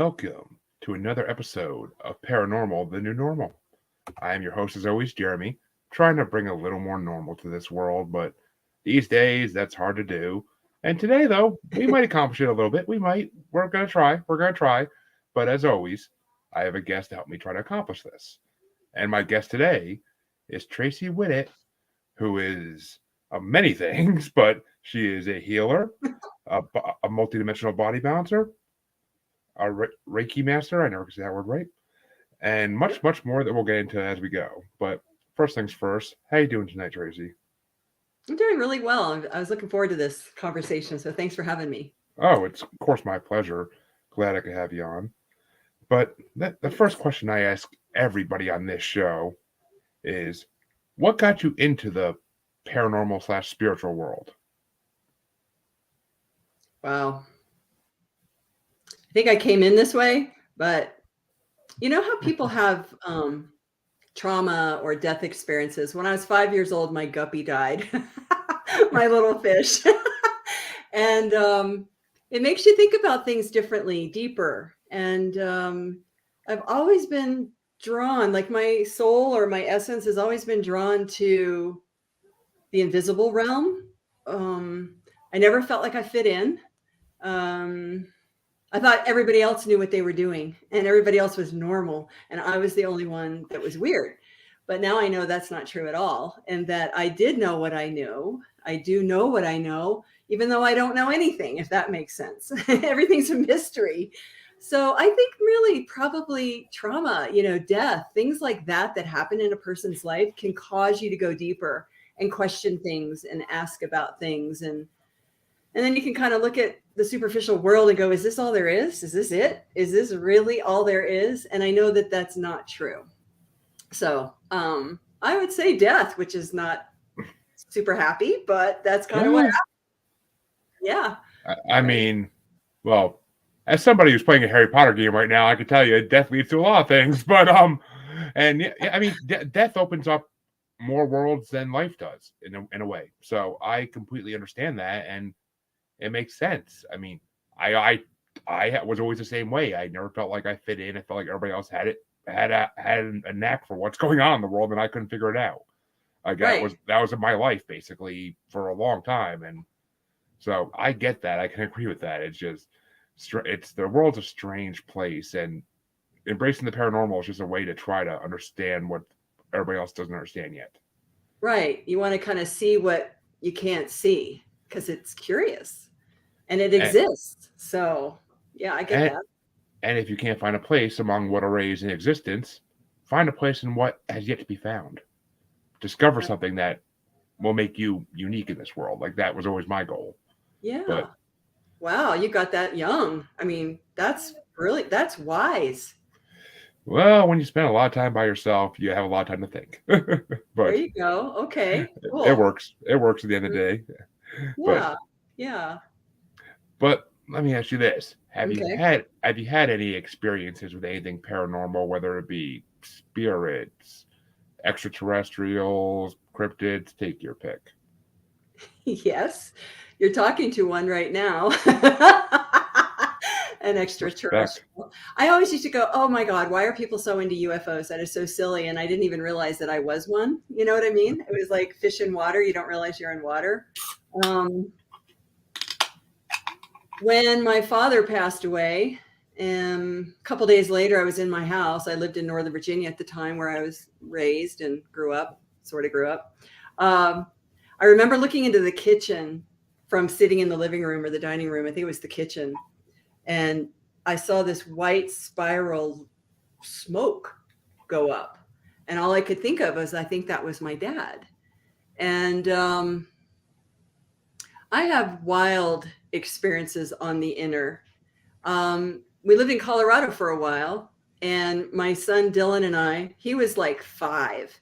Welcome to another episode of Paranormal, the New Normal. I am your host, as always, Jeremy, trying to bring a little more normal to this world, but these days that's hard to do. And today, though, we might accomplish it a little bit. We might. We're going to try. We're going to try. But as always, I have a guest to help me try to accomplish this. And my guest today is Tracey Whittet, who is many things, but she is a healer, a multidimensional body balancer, a Reiki master. I never say that word right. And much, much more that we'll get into as we go. But first things first, how you doing tonight, Tracey? I'm doing really well. I was looking forward to this conversation, so thanks for having me. Oh, it's of course my pleasure. Glad I could have you on. But the first question I ask everybody on this show is, what got you into the paranormal / spiritual world? Wow. I think I came in this way, but you know how people have trauma or death experiences? When I was 5 years old, my guppy died, my little fish. And it makes you think about things differently, deeper. And I've always been drawn, like my soul or my essence has always been drawn to the invisible realm. I never felt like I fit in. I thought everybody else knew what they were doing and everybody else was normal. And I was the only one that was weird. But now I know that's not true at all. And that I did know what I knew. I do know what I know, even though I don't know anything, if that makes sense. Everything's a mystery. So I think really probably trauma, death, things like that happen in a person's life can cause you to go deeper and question things and ask about things. And then you can kind of look at the superficial world and go, is this all there is? Is this it? Is this really all there is? And I know that that's not true. So I would say death, which is not super happy, but that's kind of what happened. Yeah. I mean, well, as somebody who's playing a Harry Potter game right now, I can tell you death leads to a lot of things. But and I mean, death opens up more worlds than life does in a way. So I completely understand that, and it makes sense. I mean, I was always the same way. I never felt like I fit in. I felt like everybody else had a knack for what's going on in the world, and I couldn't figure it out. Like that was in my life basically for a long time, and so I get that. I can agree with that. It's just the world's a strange place, and embracing the paranormal is just a way to try to understand what everybody else doesn't understand yet. Right. You want to kind of see what you can't see because it's curious and it exists. So yeah, I get that. And if you can't find a place among what arrays in existence, find a place in what has yet to be found. Discover something that will make you unique in this world. Like that was always my goal. Yeah. Wow, you got that young. I mean, that's wise. Well, when you spend a lot of time by yourself, you have a lot of time to think. But there you go. Okay. Cool. It works. It works at the end of the day. Yeah. Yeah. But let me ask you this. Have you had any experiences with anything paranormal, whether it be spirits, extraterrestrials, cryptids? Take your pick. Yes. You're talking to one right now. An extraterrestrial. I always used to go, oh my God, why are people so into UFOs? That is so silly. And I didn't even realize that I was one. You know what I mean? It was like fish in water. You don't realize you're in water. When my father passed away, a couple days later, I was in my house. I lived in Northern Virginia at the time where I was raised and sort of grew up. I remember looking into the kitchen from sitting in the living room or the dining room. I think it was the kitchen. And I saw this white spiral smoke go up. And all I could think of was, I think that was my dad. And I have wild experiences on the inner. We lived in Colorado for a while. And my son Dylan and I, he was like 5.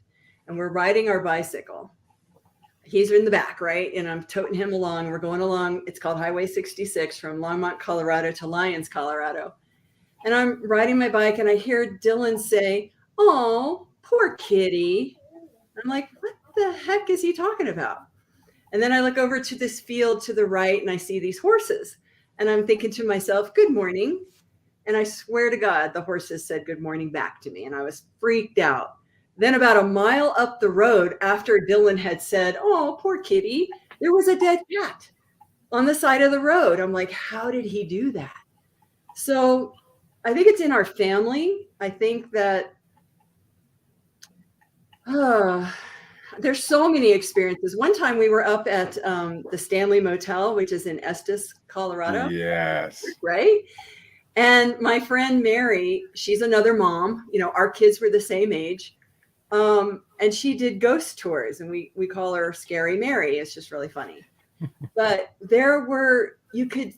And we're riding our bicycle. He's in the back, right? And I'm toting him along. We're going along. It's called Highway 66 from Longmont, Colorado to Lyons, Colorado. And I'm riding my bike and I hear Dylan say, oh, poor kitty. I'm like, what the heck is he talking about? And then I look over to this field to the right and I see these horses. And I'm thinking to myself, good morning. And I swear to God, the horses said good morning back to me, and I was freaked out. Then about a mile up the road, after Dylan had said, "Oh, poor kitty," there was a dead cat on the side of the road. I'm like, how did he do that? So I think it's in our family. I think that there's so many experiences. One time we were up at the Stanley Motel, which is in Estes, Colorado. Yes. Right? And my friend Mary, she's another mom. You know, our kids were the same age. And she did ghost tours, and we call her Scary Mary. It's just really funny. But there were, you could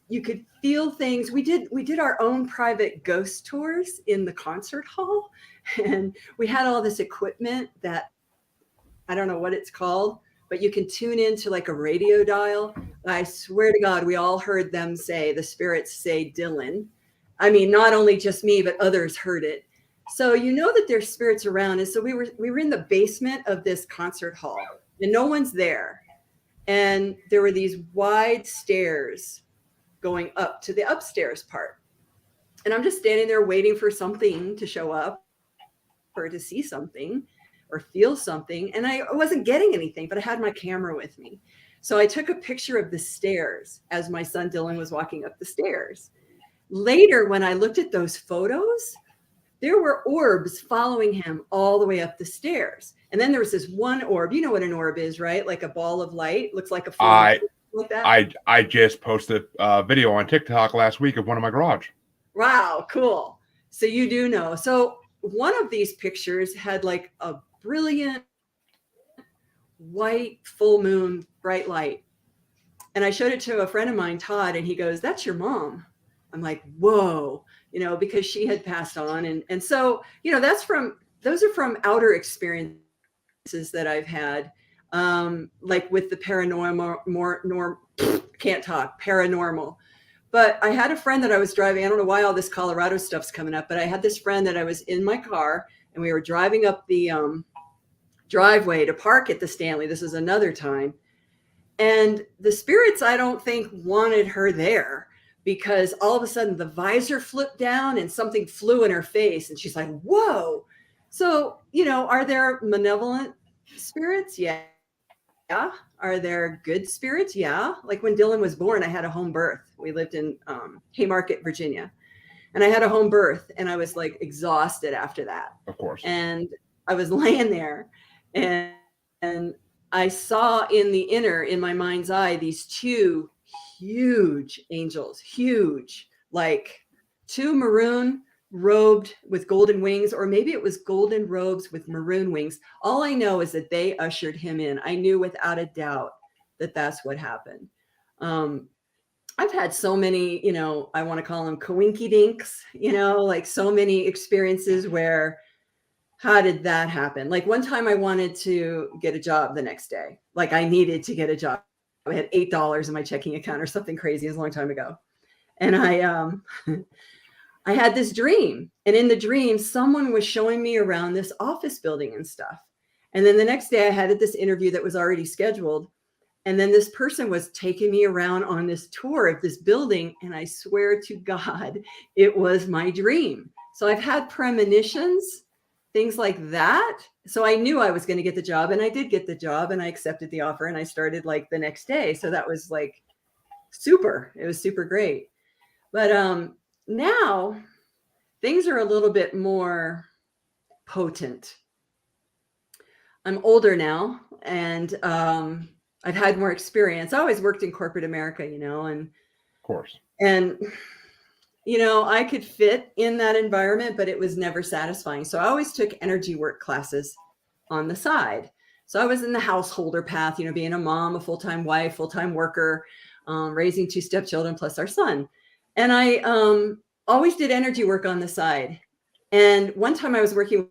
feel things. We did our own private ghost tours in the concert hall, and we had all this equipment that I don't know what it's called, but you can tune into like a radio dial. I swear to God, we all heard them say, the spirits say Dylan. I mean, not only just me, but others heard it. So you know that there's spirits around. And so we were in the basement of this concert hall, and no one's there. And there were these wide stairs going up to the upstairs part. And I'm just standing there waiting for something to show up or to see something or feel something. And I wasn't getting anything, but I had my camera with me. So I took a picture of the stairs as my son Dylan was walking up the stairs. Later, when I looked at those photos, there were orbs following him all the way up the stairs. And then there was this one orb. You know what an orb is, right? Like a ball of light. Looks like a full like that. I just posted a video on TikTok last week of one in my garage. Wow, cool. So you do know. So one of these pictures had like a brilliant white full moon bright light. And I showed it to a friend of mine, Todd, and he goes, "That's your mom." I'm like, whoa, you know, because she had passed on. And so, you know, those are from outer experiences that I've had, like with the paranormal. But I had a friend that I was driving. I don't know why all this Colorado stuff's coming up, but I had this friend that I was in my car, and we were driving up the driveway to park at the Stanley. This is another time. And the spirits, I don't think, wanted her there, because all of a sudden the visor flipped down and something flew in her face. And she's like, whoa. So, you know, are there malevolent spirits? Yeah. Are there good spirits? Yeah. Like when Dylan was born, I had a home birth. We lived in Haymarket, Virginia. And I had a home birth, and I was like exhausted after that. Of course. And I was laying there, and I saw in my mind's eye, these two huge angels, huge, like two maroon robed with golden wings, or maybe it was golden robes with maroon wings. All I know is that they ushered him in. I knew without a doubt that that's what happened. I've had so many, you know, I want to call them coinky dinks, you know, like so many experiences where, how did that happen? Like one time I wanted to get a job the next day. Like I needed to get a job. I had $8 in my checking account or something crazy. It was a long time ago. And I had this dream. And in the dream, someone was showing me around this office building and stuff. And then the next day I had this interview that was already scheduled. And then this person was taking me around on this tour of this building. And I swear to God, it was my dream. So I've had premonitions, things like that. So I knew I was going to get the job, and I did get the job, and I accepted the offer, and I started like the next day. So that was like super. It was super great. But now things are a little bit more potent. I'm older now, and I've had more experience. I always worked in corporate America, you know, and of course. And you know, I could fit in that environment, but it was never satisfying. So I always took energy work classes on the side. So I was in the householder path, you know, being a mom, a full-time wife, full-time worker, raising 2 stepchildren plus our son. And I always did energy work on the side. And one time I was working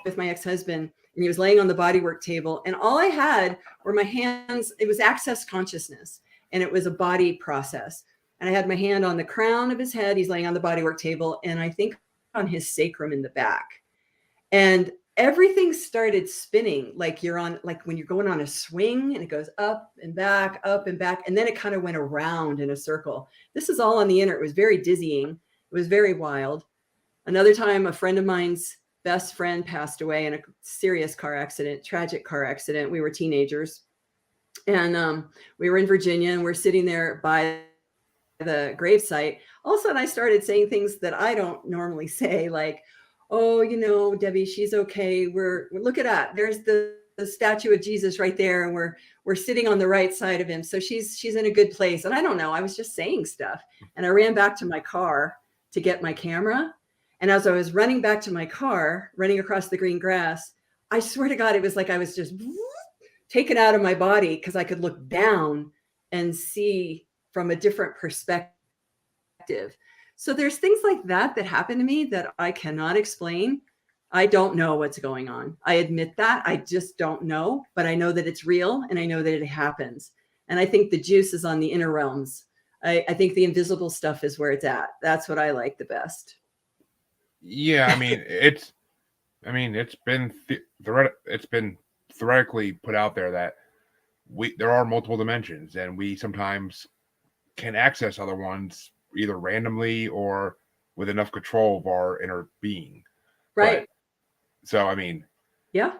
with my ex-husband, and he was laying on the bodywork table, and all I had were my hands. It was access consciousness, and it was a body process. And I had my hand on the crown of his head. He's laying on the bodywork table, and I think on his sacrum in the back. And everything started spinning like when you're going on a swing, and it goes up and back, and then it kind of went around in a circle. This is all on the internet. It was very dizzying. It was very wild. Another time, a friend of mine's best friend passed away in a serious car accident, tragic car accident. We were teenagers. And we were in Virginia, and we're sitting there by the gravesite. All of a sudden, I started saying things that I don't normally say, like, "Oh, Debbie, she's okay. We're look at that. There's the statue of Jesus right there, and we're sitting on the right side of him. So she's in a good place." And I don't know. I was just saying stuff, and I ran back to my car to get my camera. And as I was running back to my car, running across the green grass, I swear to God, it was like I was just taken out of my body, because I could look down and see from a different perspective. So there's things like that happen to me that I cannot explain. I don't know what's going on. I admit that. I just don't know, but I know that it's real, and I know that it happens. And I think the juice is on the inner realms. I think the invisible stuff is where it's at. That's what I like the best. Yeah, it's been theoretically put out there that there are multiple dimensions, and we sometimes can access other ones either randomly or with enough control of our inner being. Right. So yeah,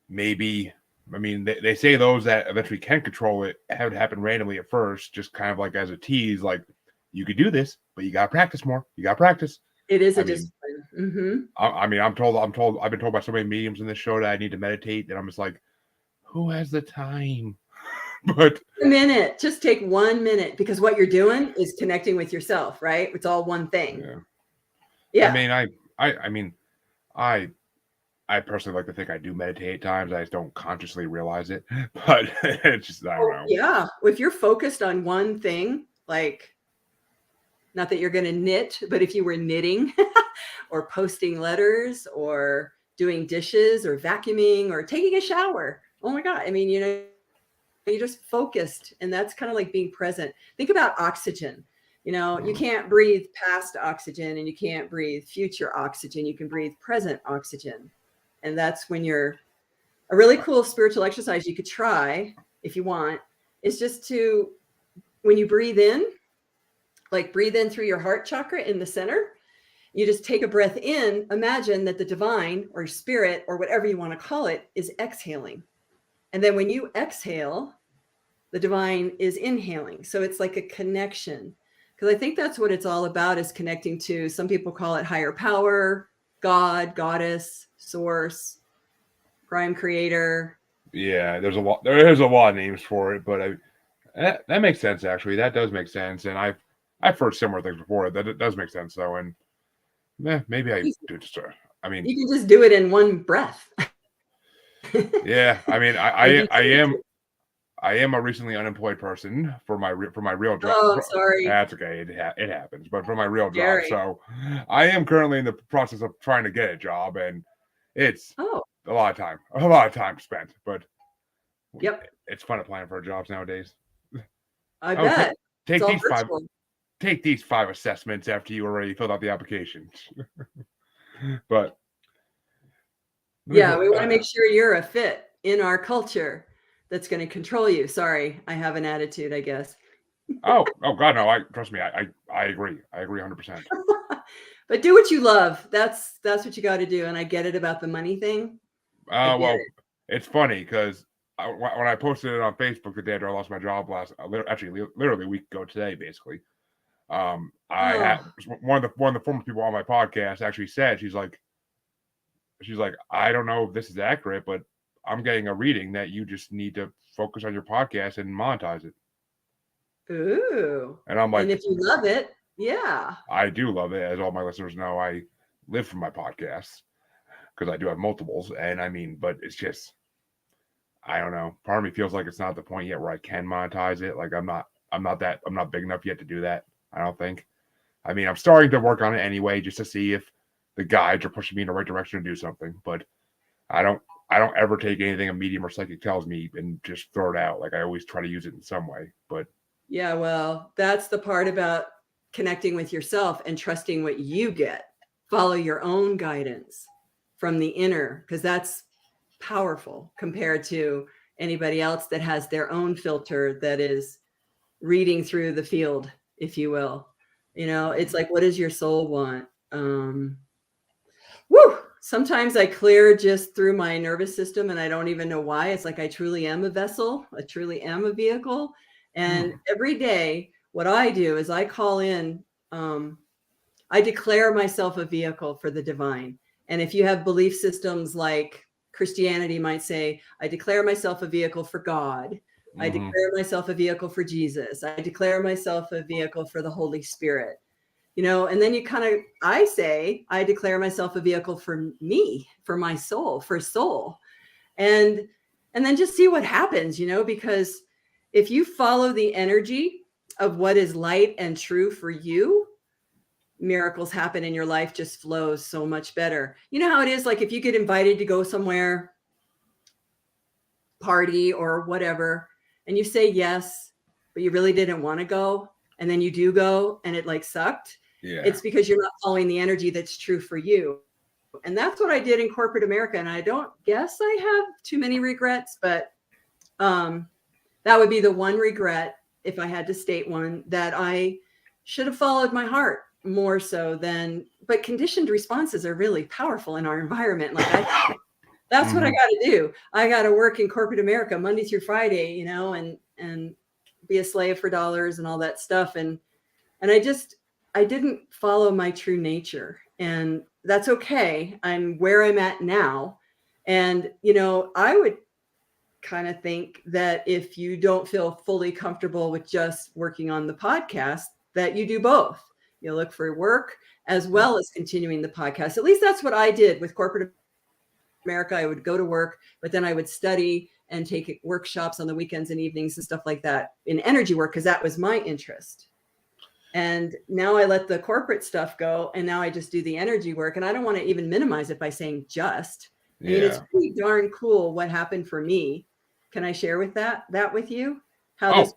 maybe they say those that eventually can control it have it happen randomly at first, just kind of like as a tease, like, you could do this, but you gotta practice more. You gotta practice. It is a discipline. I've been told by so many mediums in this show that I need to meditate, and I'm just like, who has the time? But a minute, just take 1 minute, because what you're doing is connecting with yourself, right? It's all one thing. Yeah. I personally like to think I do meditate at times. I just don't consciously realize it, but it's just, I don't know. Yeah. If you're focused on one thing, like, not that you're going to knit, but if you were knitting or posting letters or doing dishes or vacuuming or taking a shower, oh my God. You're just focused, and that's kind of like being present. Think about oxygen. You can't breathe past oxygen, and you can't breathe future oxygen. You can breathe present oxygen. And that's when you're a really cool spiritual exercise you could try if you want, is just to, when you breathe in, like breathe in through your heart chakra in the center, you just take a breath in, imagine that the divine or spirit or whatever you want to call it is exhaling. And then when you exhale, the divine is inhaling. So it's like a connection. Because I think that's what it's all about, is connecting to, some people call it higher power, God, goddess, source, prime creator. Yeah, there is a lot of names for it, but that makes sense, actually. That does make sense. And I've heard similar things before. That it does make sense, though. And maybe I do just you can just do it in one breath. Yeah, I am a recently unemployed person for my real job. Oh, sorry. That's okay. It happens. But for my real job, so I am currently in the process of trying to get a job, and it's a lot of time spent. But it's fun applying for jobs nowadays. I bet. Take these 5 assessments after you already filled out the application. But yeah, we want to make sure you're a fit in our culture that's going to control you. Sorry, I have an attitude, I guess. oh God, no! Trust me, I agree. I agree 100%. But do what you love. That's what you got to do. And I get it about the money thing. It's funny because when I posted it on Facebook the day after I lost my job literally a week ago today, basically. I had one of the former people on my podcast actually said, she's like, I don't know if this is accurate, but I'm getting a reading that you just need to focus on your podcast and monetize it. Ooh. And I'm like, and if you love it, yeah. I do love it. As all my listeners know, I live for my podcasts because I do have multiples. And but it's just, I don't know. Part of me feels like it's not the point yet where I can monetize it. Like I'm not big enough yet to do that. I don't think. I'm starting to work on it anyway, just to see if the guides are pushing me in the right direction to do something. But I don't ever take anything a medium or psychic tells me and just throw it out. Like I always try to use it in some way. But yeah, well, that's the part about connecting with yourself and trusting what you get. Follow your own guidance from the inner, because that's powerful compared to anybody else that has their own filter that is reading through the field, if you will. You know, it's like, what does your soul want? Woo! Sometimes I clear just through my nervous system and I don't even know why. It's like I truly am a vessel. I truly am a vehicle. And every day, what I do is I call in, I declare myself a vehicle for the divine. And if you have belief systems like Christianity might say, I declare myself a vehicle for God. I declare myself a vehicle for Jesus. I declare myself a vehicle for the Holy Spirit. You know, and then you kind of, I say, I declare myself a vehicle for me, for my soul, for soul. And then just see what happens, you know, because if you follow the energy of what is light and true for you, miracles happen in your life, just flows so much better. You know how it is, like if you get invited to go somewhere, party or whatever, and you say yes, but you really didn't want to go, and then you do go and it like sucked. Yeah. It's because you're not following the energy that's true for you. And that's what I did in corporate America. And I don't guess I have too many regrets, but that would be the one regret, if I had to state one, that I should have followed my heart more so than, but conditioned responses are really powerful in our environment. Like that's what I got to do. I got to work in corporate America Monday through Friday, you know, and be a slave for dollars and all that stuff. And I didn't follow my true nature, and that's okay. I'm where I'm at now. And, you know, I would kind of think that if you don't feel fully comfortable with just working on the podcast, that you do both. You look for work as well as continuing the podcast. At least that's what I did with corporate America. I would go to work, but then I would study and take workshops on the weekends and evenings and stuff like that in energy work, because that was my interest. And now I let the corporate stuff go, and now I just do the energy work. And I don't want to even minimize it by saying just. I mean, it's pretty darn cool what happened for me. Can I share with that with you? How this?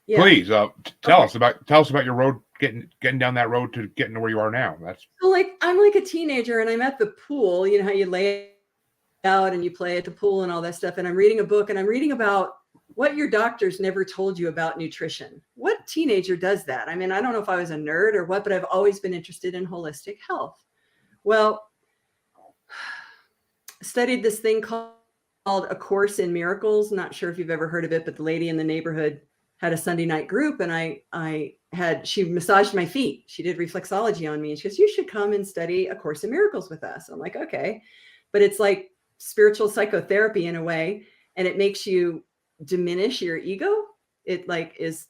Yeah. Please tell us about your road, getting down that road to getting to where you are now. That's so, like, I'm like a teenager, and I'm at the pool. You know how you lay out and you play at the pool and all that stuff. And I'm reading a book, and I'm reading about what your doctors never told you about nutrition. What teenager does that? I mean, I don't know if I was a nerd or what, but I've always been interested in holistic health. Well, studied this thing called A Course in Miracles. Not sure if you've ever heard of it, but the lady in the neighborhood had a Sunday night group, and she massaged my feet. She did reflexology on me, and she goes, you should come and study A Course in Miracles with us. I'm like, okay. But it's like spiritual psychotherapy in a way, and it makes you diminish your ego. It was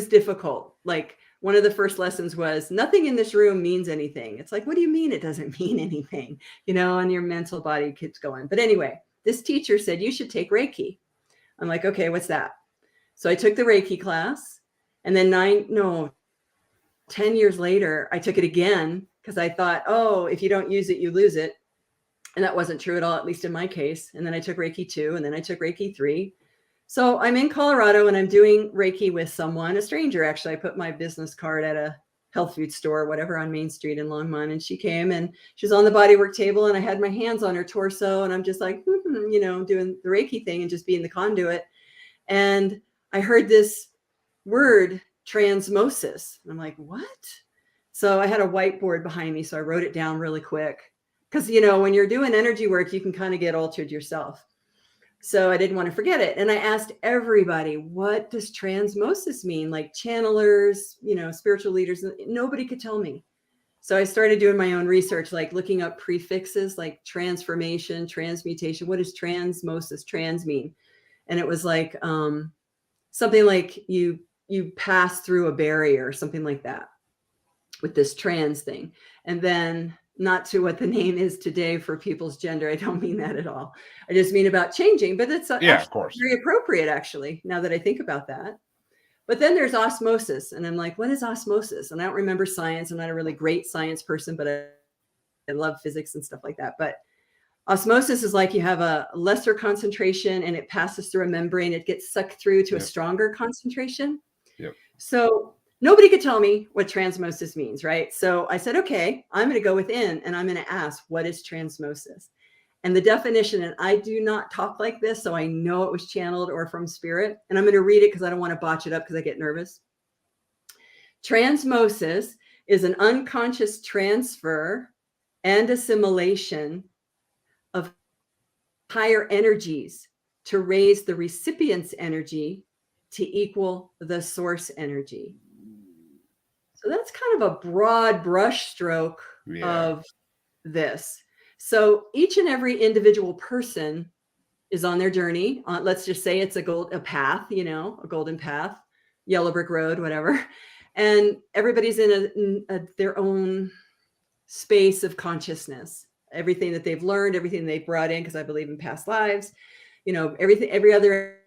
difficult. Like, one of the first lessons was, nothing in this room means anything. It's like, what do you mean it doesn't mean anything? You know, and your mental body keeps going. But anyway, this teacher said, you should take Reiki. I'm like, okay, what's that? So I took the Reiki class, and then 10 years later, I took it again, because I thought, oh, if you don't use it, you lose it. And that wasn't true at all, at least in my case. And then I took Reiki 2, and then I took Reiki 3. So I'm in Colorado, and I'm doing Reiki with someone, a stranger, actually. I put my business card at a health food store or whatever on Main Street in Longmont. And she came, and she was on the bodywork table, and I had my hands on her torso, and I'm just like, you know, doing the Reiki thing and just being the conduit. And I heard this word, transmosis. And I'm like, what? So I had a whiteboard behind me, so I wrote it down really quick. Because, you know, when you're doing energy work, you can kind of get altered yourself. So I didn't want to forget it. And I asked everybody, what does transmosis mean? Like channelers, you know, spiritual leaders. Nobody could tell me. So I started doing my own research, like looking up prefixes like transformation, transmutation. What does transmosis, trans mean? And it was like something like you pass through a barrier, something like that, with this trans thing. And then, not to what the name is today for people's gender. I don't mean that at all. I just mean about changing, but it's of course, very appropriate, actually, now that I think about that. But then there's osmosis. And I'm like, what is osmosis? And I don't remember science. I'm not a really great science person, but I love physics and stuff like that. But osmosis is like you have a lesser concentration and it passes through a membrane. It gets sucked through to a stronger concentration. Yep. So nobody could tell me what transmosis means, right? So I said, okay, I'm going to go within and I'm going to ask, what is transmosis? And the definition, and I do not talk like this, so I know it was channeled or from spirit. And I'm going to read it because I don't want to botch it up because I get nervous. Transmosis is an unconscious transfer and assimilation of higher energies to raise the recipient's energy to equal the source energy. So that's kind of a broad brush stroke of this. So each and every individual person is on their journey. Let's just say it's a path, you know, a golden path, yellow brick road, whatever. And everybody's in their own space of consciousness. Everything that they've learned, everything they've brought in, because I believe in past lives, you know, every other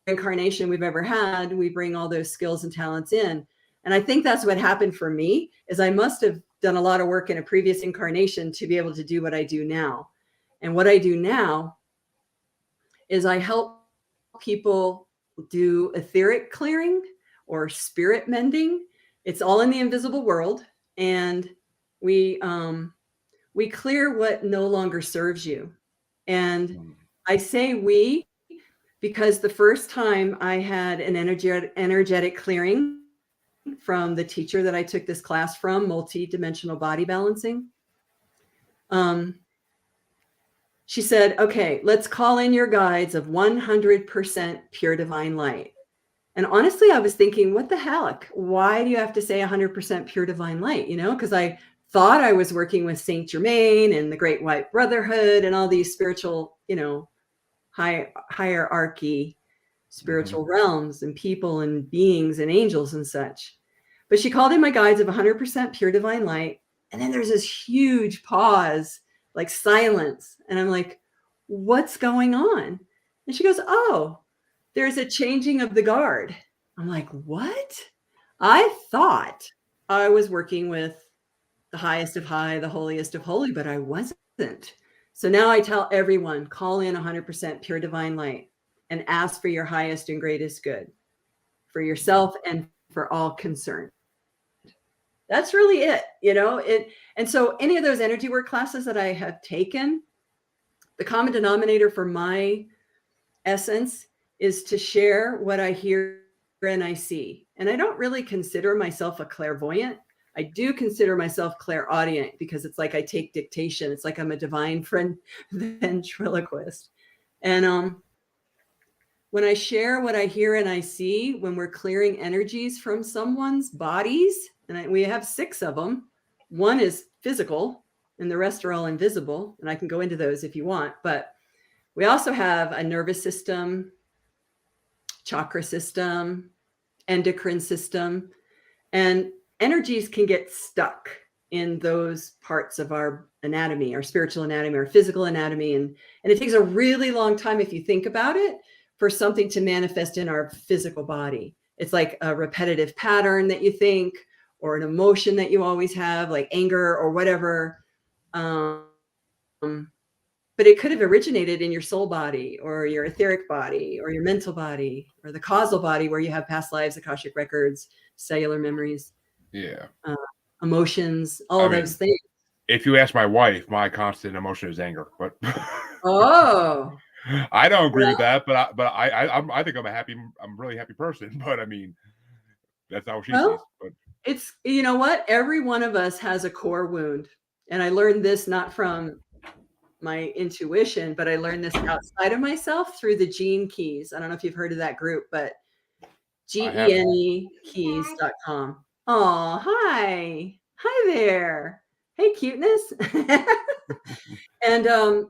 incarnation we've ever had, we bring all those skills and talents in. And I think that's what happened for me, is I must have done a lot of work in a previous incarnation to be able to do what I do now. And what I do now is I help people do etheric clearing or spirit mending. It's all in the invisible world. And we clear what no longer serves you. And I say we, because the first time I had an energetic clearing from the teacher that I took this class from, Multidimensional Body Balancing, she said, okay, let's call in your guides of 100% pure divine light. And honestly, I was thinking, what the heck? Why do you have to say 100% pure divine light? You know, because I thought I was working with Saint Germain and the Great White Brotherhood and all these spiritual, you know, hierarchy, spiritual realms and people and beings and angels and such. But she called in my guides of 100% pure divine light. And then there's this huge pause, like silence. And I'm like, what's going on? And she goes, oh, there's a changing of the guard. I'm like, what? I thought I was working with the highest of high, the holiest of holy, but I wasn't. So now I tell everyone, call in 100% pure divine light and ask for your highest and greatest good for yourself and for all concerned. That's really it, you know. And so any of those energy work classes that I have taken, the common denominator for my essence is to share what I hear and I see. And I don't really consider myself a clairvoyant. I do consider myself clairaudient, because it's like I take dictation. It's like I'm a divine ventriloquist. And when I share what I hear and I see, when we're clearing energies from someone's bodies, and we have 6 of them, one is physical and the rest are all invisible. And I can go into those if you want, but we also have a nervous system, chakra system, endocrine system, and energies can get stuck in those parts of our anatomy, our spiritual anatomy, our physical anatomy. And it takes a really long time, if you think about it, for something to manifest in our physical body. It's like a repetitive pattern that you think, or an emotion that you always have, like anger or whatever. But it could have originated in your soul body or your etheric body or your mental body or the causal body, where you have past lives, Akashic records, cellular memories, emotions, all of those things. If you ask my wife, my constant emotion is anger. But oh, I don't agree with that. But I think I'm a really happy person. But I mean, that's not what she sees. But it's, you know what? Every one of us has a core wound, and I learned this not from my intuition, but I learned this outside of myself through the Gene Keys. I don't know if you've heard of that group, but GeneKeys.com. Oh, hi there. Hey, cuteness. And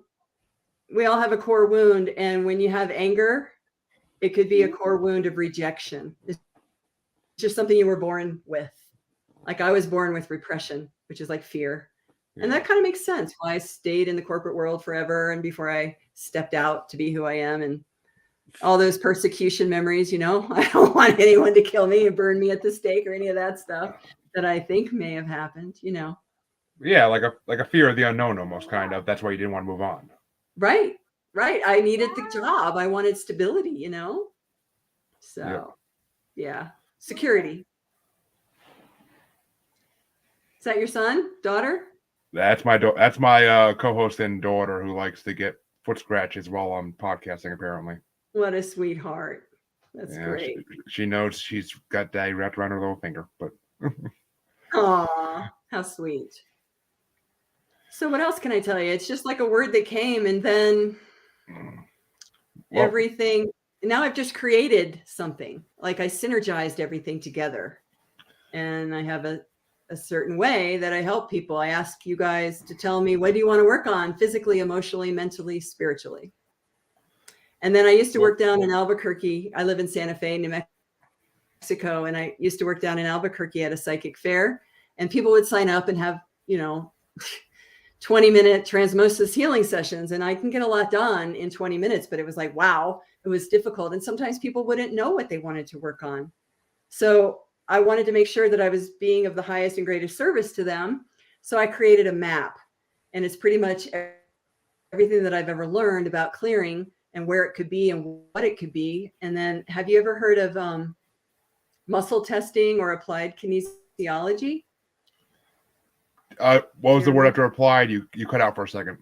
we all have a core wound, and when you have anger, it could be a core wound of rejection. It's just something you were born with. Like I was born with repression, which is like fear. And that kind of makes sense why I stayed in the corporate world forever, and before I stepped out to be who I am, and all those persecution memories, you know. I don't want anyone to kill me and burn me at the stake or any of that stuff that I think may have happened, you know. Yeah, like a fear of the unknown almost, kind of. That's why you didn't want to move on. Right. I needed the job. I wanted stability, you know. So, yeah. Security. Is that your son, daughter? That's my co-host and daughter, who likes to get foot scratches while I'm podcasting, apparently. What a sweetheart. That's great. She knows she's got daddy wrapped around her little finger, but Aw, how sweet. So what else can I tell you? It's just like a word that came, and then Well, everything. Now I've just created something. Like I synergized everything together, and I have a certain way that I help people. I ask you guys to tell me, what do you want to work on physically, emotionally, mentally, spiritually? And then I used to work down in Albuquerque. I live in Santa Fe, New Mexico, and I used to work down in Albuquerque at a psychic fair, and people would sign up and have, 20-minute Transmosis healing sessions, and I can get a lot done in 20 minutes, but it was like, wow, it was difficult. And sometimes people wouldn't know what they wanted to work on. So I wanted to make sure that I was being of the highest and greatest service to them. So I created a map, and it's pretty much everything that I've ever learned about clearing and where it could be and what it could be. And then, have you ever heard of muscle testing or applied kinesiology? what was the word after applied? You cut out for a second.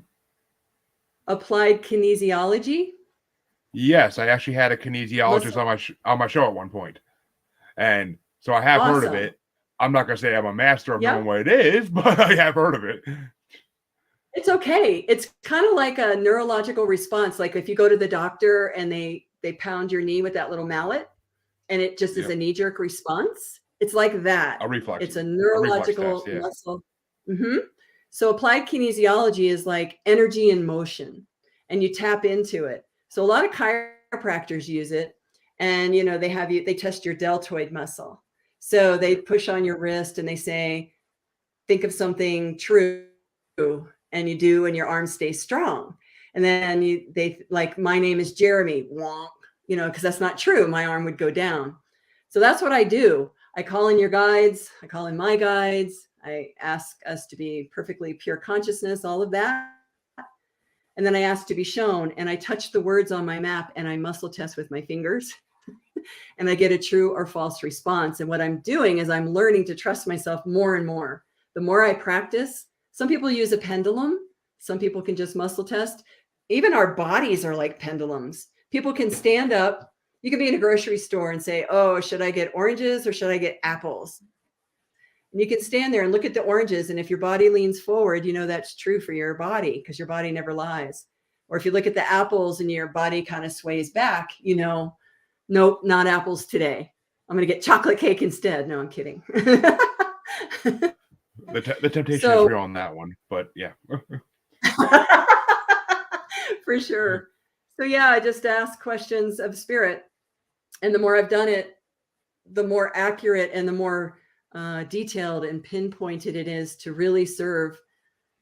Applied kinesiology? Yes, I actually had a kinesiologist on my show at one point, and so I have heard of it. I'm not going to say I'm a master of knowing what it is, but I have heard of it. It's okay. It's kind of like a neurological response. Like if you go to the doctor and they pound your knee with that little mallet, and it just is a knee-jerk response. It's like that. A reflex. It's a neurological muscle. So applied kinesiology is like energy in motion, and you tap into it. So a lot of chiropractors use it, and they test your deltoid muscle. So they push on your wrist and they say, think of something true, and you do, and your arms stay strong. And then they like, my name is Jeremy, wonk, because that's not true. My arm would go down. So that's what I do. I call in your guides. I call in my guides. I ask us to be perfectly pure consciousness, all of that. And then I ask to be shown, and I touch the words on my map, and I muscle test with my fingers, and I get a true or false response. And what I'm doing is I'm learning to trust myself more and more. The more I practice, some people use a pendulum. Some people can just muscle test. Even our bodies are like pendulums. People can stand up. You can be in a grocery store and say, oh, should I get oranges or should I get apples? And you can stand there and look at the oranges. And if your body leans forward, that's true for your body, because your body never lies. Or if you look at the apples and your body kind of sways back, nope, not apples today. I'm going to get chocolate cake instead. No, I'm kidding. The temptation is real on that one, but yeah. For sure. So yeah, I just ask questions of spirit. And the more I've done it, the more accurate and the more detailed and pinpointed it is to really serve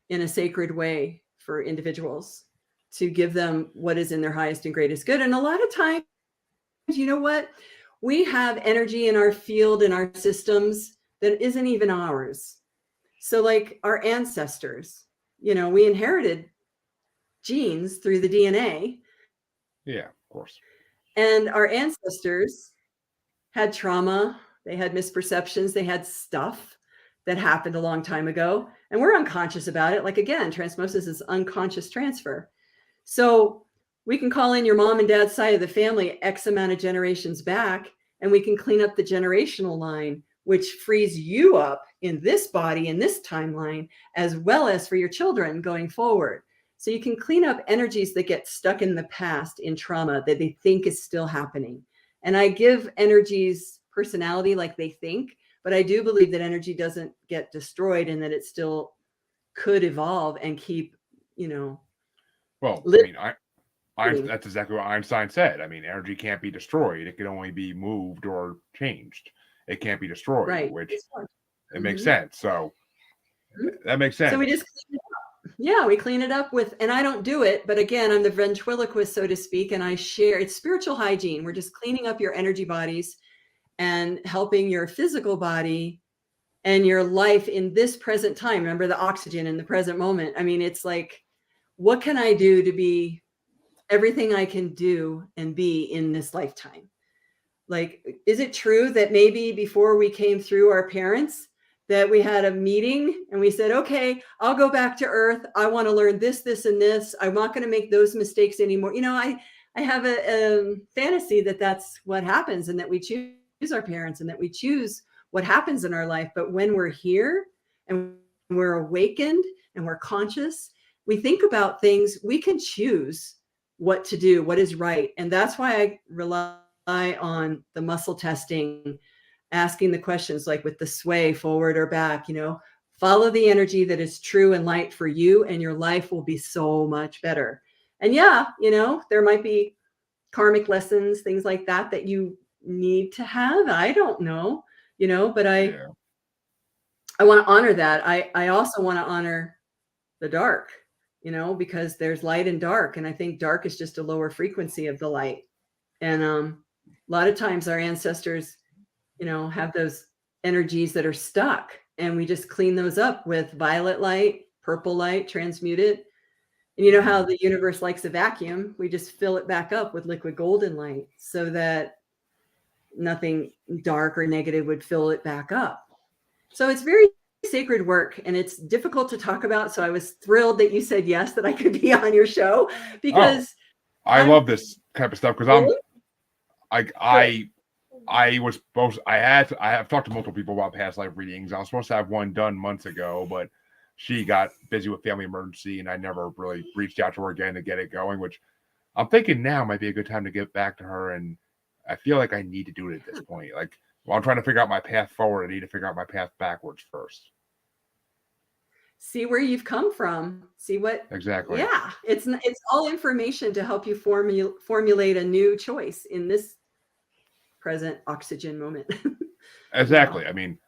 in a sacred way for individuals, to give them what is in their highest and greatest good. And a lot of times, you know what? We have energy in our field, in our systems that isn't even ours. So like our ancestors, we inherited genes through the DNA. Yeah, of course. And our ancestors had trauma. They had misperceptions. They had stuff that happened a long time ago. And we're unconscious about it. Like, again, transmosis is unconscious transfer. So we can call in your mom and dad's side of the family X amount of generations back, and we can clean up the generational line, which frees you up in this body, in this timeline, as well as for your children going forward. So you can clean up energies that get stuck in the past in trauma that they think is still happening. And I give energies personality like they think, but I do believe that energy doesn't get destroyed and that it still could evolve and keep, Well, that's exactly what Einstein said. I mean, energy can't be destroyed. It can only be moved or changed. It can't be destroyed, right. Which it makes sense. So that makes sense. So we just clean it up. Yeah, we clean it up and I don't do it, but again, I'm the ventriloquist, so to speak, and I share, it's spiritual hygiene. We're just cleaning up your energy bodies and helping your physical body and your life in this present time. Remember the oxygen in the present moment. I mean, it's like, what can I do to be everything I can do and be in this lifetime? Like, is it true that maybe before we came through our parents, that we had a meeting and we said, okay, I'll go back to Earth. I want to learn this, this, and this. I'm not going to make those mistakes anymore. I have a fantasy that that's what happens, and that we choose our parents, and that we choose what happens in our life. But when we're here and we're awakened and we're conscious, we think about things, we can choose what to do, what is right. And that's why I rely on the muscle testing, asking the questions like with the sway forward or back, follow the energy that is true and light for you, and your life will be so much better. And yeah, there might be karmic lessons, things like that, that you need to have. I don't know, but I want to honor that. I also want to honor the dark, because there's light and dark. And I think dark is just a lower frequency of the light. And a lot of times our ancestors, have those energies that are stuck, and we just clean those up with violet light, purple light, transmute it. And you know how the universe likes a vacuum, we just fill it back up with liquid golden light so that nothing dark or negative would fill it back up. So it's very sacred work, and it's difficult to talk about. So I was thrilled that you said yes, that I could be on your show, because I love this type of stuff, because I have talked to multiple people about past life readings. I was supposed to have one done months ago, but she got busy with family emergency, and I never really reached out to her again to get it going, which I'm thinking now might be a good time to get back to her. And I feel like I need to do it at this point. Like, while I'm trying to figure out my path forward, I need to figure out my path backwards first. See where you've come from. See what exactly. Yeah, it's all information to help you formulate a new choice in this present oxygen moment. Exactly. I mean,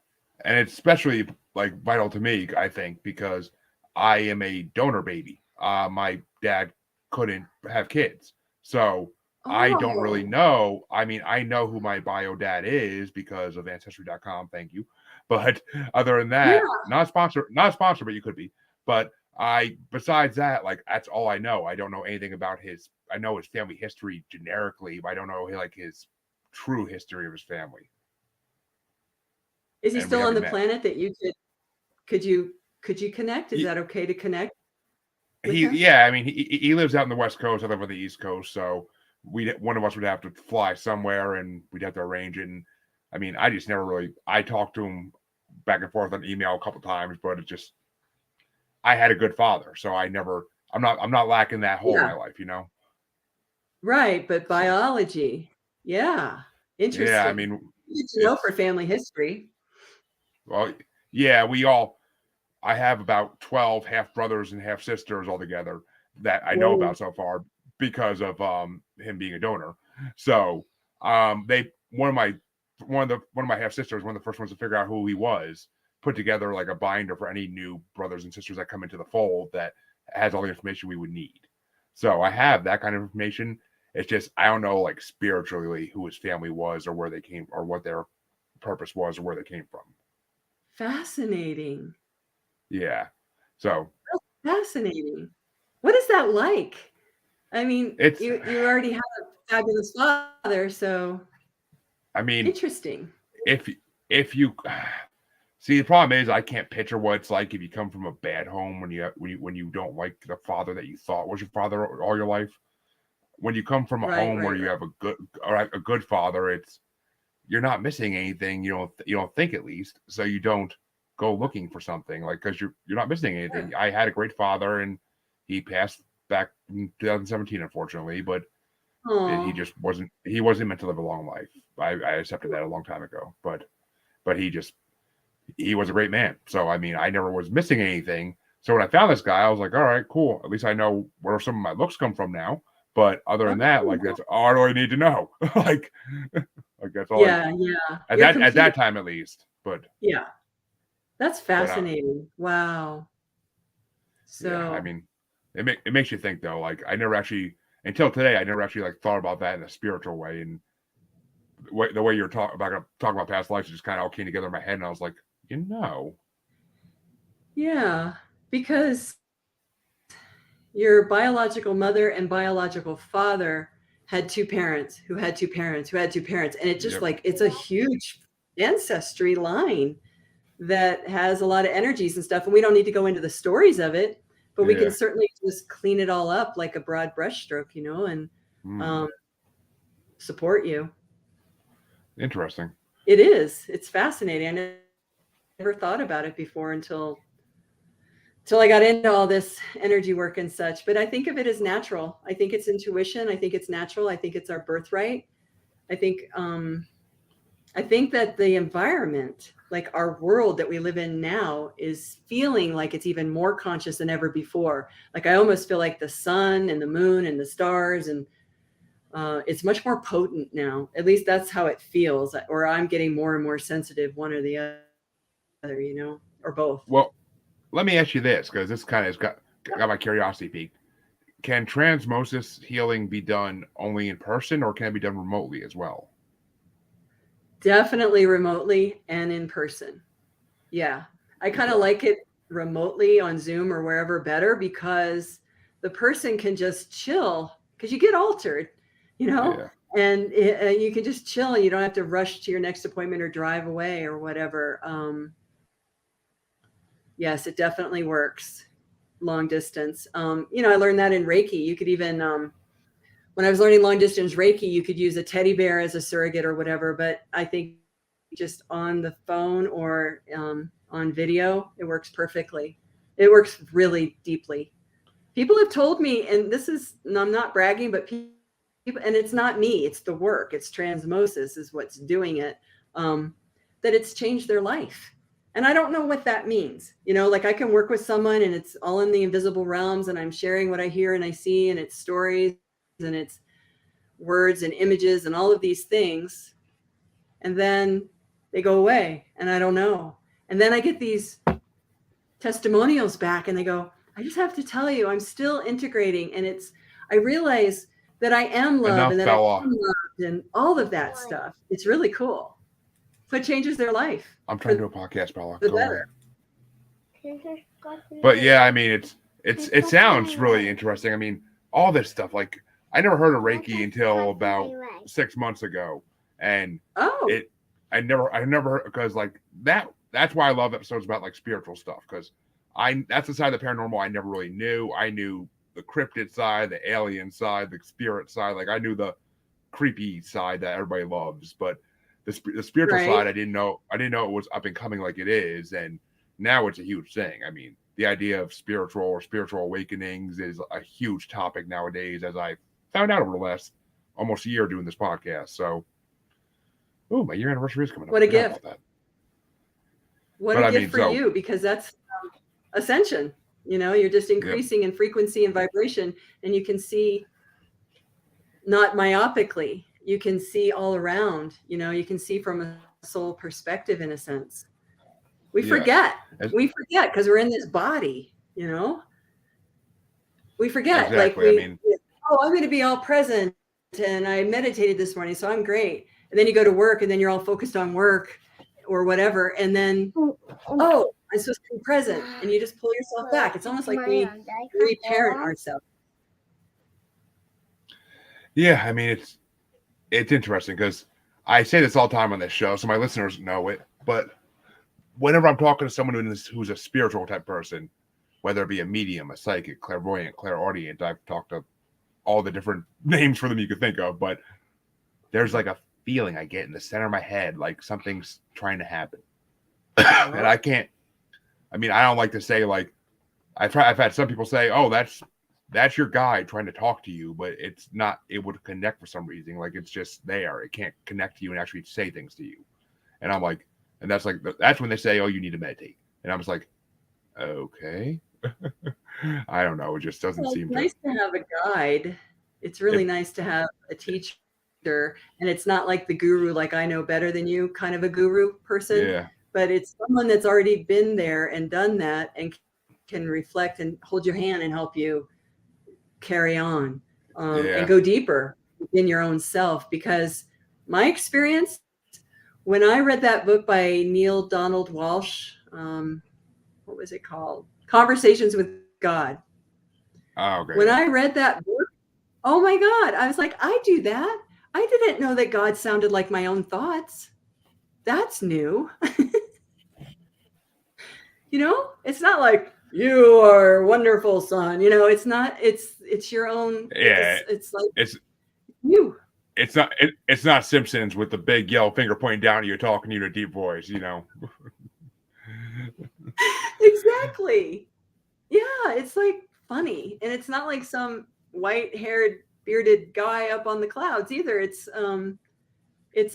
and it's especially like vital to me, I think, because I am a donor baby. My dad couldn't have kids, so I don't really know. I mean, I know who my bio dad is because of Ancestry.com. Thank you. But other than that, not sponsored, but you could be. But besides that, like, that's all I know. I don't know anything about I know his family history generically, but I don't know like his true history of his family. Is he still on the planet that you could you connect? Is that okay to connect? Yeah, I mean, he lives out in the West Coast. I live on the East Coast, so one of us would have to fly somewhere, and we'd have to arrange it. And I mean, I just never really. I talked to him back and forth on email a couple times, but it just, I had a good father, so I'm not lacking that hole in my life, Right, but biology, interesting. Yeah, I mean, you need to know for family history. Well, yeah, I have about 12 half brothers and half sisters altogether that I know about so far because of him being a donor. So one of my half sisters, one of the first ones to figure out who he was, put together like a binder for any new brothers and sisters that come into the fold that has all the information we would need. So I have that kind of information. It's just, I don't know, like, spiritually who his family was, or where they came, or what their purpose was, or where they came from. Fascinating. Yeah. So that's fascinating. What is that like? I mean, you already have a fabulous father, so I mean, interesting. If you see, the problem is I can't picture what it's like if you come from a bad home, when you don't like the father that you thought was your father all your life. When you come from a home where you have a good father, you're not missing anything. You don't think, at least, so you don't go looking for something, like, because you're not missing anything. I had a great father, and he passed back in 2017, unfortunately, but he just wasn't meant to live a long life. I accepted that a long time ago, but he was a great man. So I mean, I never was missing anything. So when I found this guy, I was like, all right, cool. At least I know where some of my looks come from now. But other than that, like, that's all I need to know. like that's all. At that time, at least. But yeah, that's fascinating. Wow. So yeah, I mean, it makes you think, though. Like, until today, I never actually like thought about that in a spiritual way. And the way you're talking about past lives just kind of all came together in my head, and I was like, yeah, because your biological mother and biological father had two parents who had two parents who had two parents. And it just like, it's a huge ancestry line that has a lot of energies and stuff. And we don't need to go into the stories of it, but we can certainly just clean it all up like a broad brushstroke, and support you. Interesting. It is. It's fascinating. I never thought about it before until I got into all this energy work and such. But I think of it as natural. I think it's intuition. I think it's natural. I think it's our birthright. I think that the environment, like our world that we live in now, is feeling like it's even more conscious than ever before. Like I almost feel like the sun and the moon and the stars, and it's much more potent now. At least that's how it feels. Or I'm getting more and more sensitive, one or the other, or both. Well, let me ask you this, because this kind of got my curiosity peaked. Can transmosis healing be done only in person, or can it be done remotely as well? Definitely remotely and in person. Yeah. I kind of like it remotely on Zoom or wherever better, because the person can just chill, because you get altered, Yeah. and you can just chill and you don't have to rush to your next appointment or drive away or whatever. Yes, it definitely works long distance. I learned that in Reiki. You could even, when I was learning long distance Reiki, you could use a teddy bear as a surrogate or whatever. But I think just on the phone or on video, it works perfectly. It works really deeply. People have told me, and I'm not bragging, but people, and it's not me, it's the work, it's transmosis is what's doing it, that it's changed their life. And I don't know what that means. Like I can work with someone and it's all in the invisible realms, and I'm sharing what I hear and I see, and it's stories and it's words and images and all of these things. And then they go away and I don't know. And then I get these testimonials back and they go, I just have to tell you, I'm still integrating. And I realize that I am love and that I am loved and all of that stuff. It's really cool. So it changes their life. I'm trying to do a podcast, Paula. The better. But yeah, I mean, it sounds really interesting. I mean, all this stuff, like I never heard of Reiki until about 6 months ago, and I never heard, because like that's why I love episodes about like spiritual stuff, because that's the side of the paranormal I never really knew. I knew the cryptid side, the alien side, the spirit side. Like I knew the creepy side that everybody loves, but the spiritual side I didn't know it was up and coming like it is, and now it's a huge thing. I mean, the idea of spiritual awakenings is a huge topic nowadays, as I found out over the last almost a year doing this podcast. So, my year anniversary is coming up. What a gift! What a gift for you, because that's ascension. You're just increasing in frequency and vibration, and you can see not myopically. You can see all around. You can see from a soul perspective, in a sense. We forget because we're in this body. We forget. Exactly. I'm going to be all present, and I meditated this morning, so I'm great. And then you go to work, and then you're all focused on work or whatever, and then I'm supposed to be present, and you just pull yourself back. It's almost like we reparent ourselves. Yeah, I mean, it's interesting, because I say this all the time on this show, so my listeners know it, but whenever I'm talking to someone who's a spiritual type person, whether it be a medium, a psychic, clairvoyant, clairaudient, I've talked to all the different names for them you could think of, but there's like a feeling I get in the center of my head, like something's trying to happen. And I don't like to say, like, I've had some people say, oh, that's your guide trying to talk to you, but it's not able to connect for some reason. Like, it's just there. It can't connect to you and actually say things to you. And I'm like, and that's when they say, oh, you need to meditate. And I'm just like, okay. I don't know. It just doesn't seem nice to have a guide. It's really nice to have a teacher, and it's not like the guru, like I know better than you kind of a guru person. Yeah. But it's someone that's already been there and done that and can reflect and hold your hand and help you carry on and go deeper in your own self. Because my experience, when I read that book by Neil Donald Walsh, what was it called? Conversations with God. Oh, okay. When I read that book, oh my God, I was like, I do that. I didn't know that God sounded like my own thoughts. That's new. It's not like, you are wonderful, son. It's not, it's your own. Yeah. It's like it's you. it's not Simpsons with the big yellow finger pointing down at you, talking to you in a deep voice, you know. Exactly. Yeah, it's like funny, and it's not like some white-haired bearded guy up on the clouds either. It's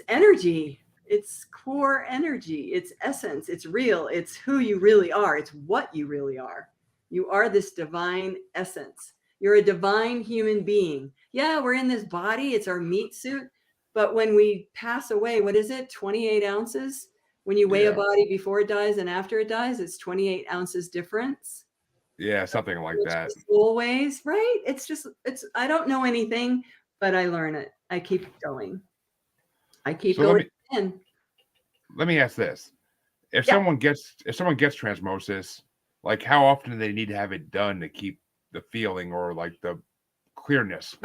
energy. It's core energy. It's essence. It's real. It's who you really are. It's what you really are. You are this divine essence. You're a divine human being. Yeah, we're in this body. It's our meat suit. But when we pass away, what is it? 28 ounces? When you weigh a Yeah. body before it dies and after it dies, it's 28 ounces difference. Yeah, something like that. Soul ways, right? I don't know anything, but I learn it. I keep going. I keep So going in. let me ask this. If Yeah. someone gets transmosis, like how often do they need to have it done to keep the feeling or like the clearness?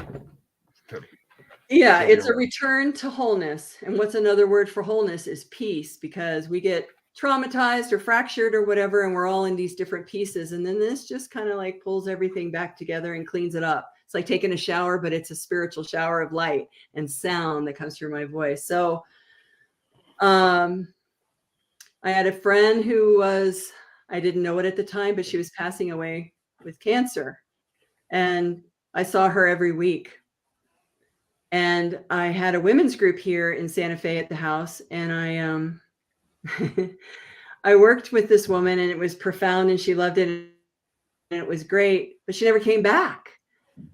Yeah, it's a return to wholeness. And what's another word for wholeness is peace, because we get traumatized or fractured or whatever, and we're all in these different pieces. And then this just kind of like pulls everything back together and cleans it up. It's like taking a shower, but it's a spiritual shower of light and sound that comes through my voice. So I had a friend who I didn't know it at the time, but she was passing away with cancer. And I saw her every week. And I had a women's group here in Santa Fe at the house. And I worked with this woman, and it was profound, and she loved it, and it was great, but she never came back.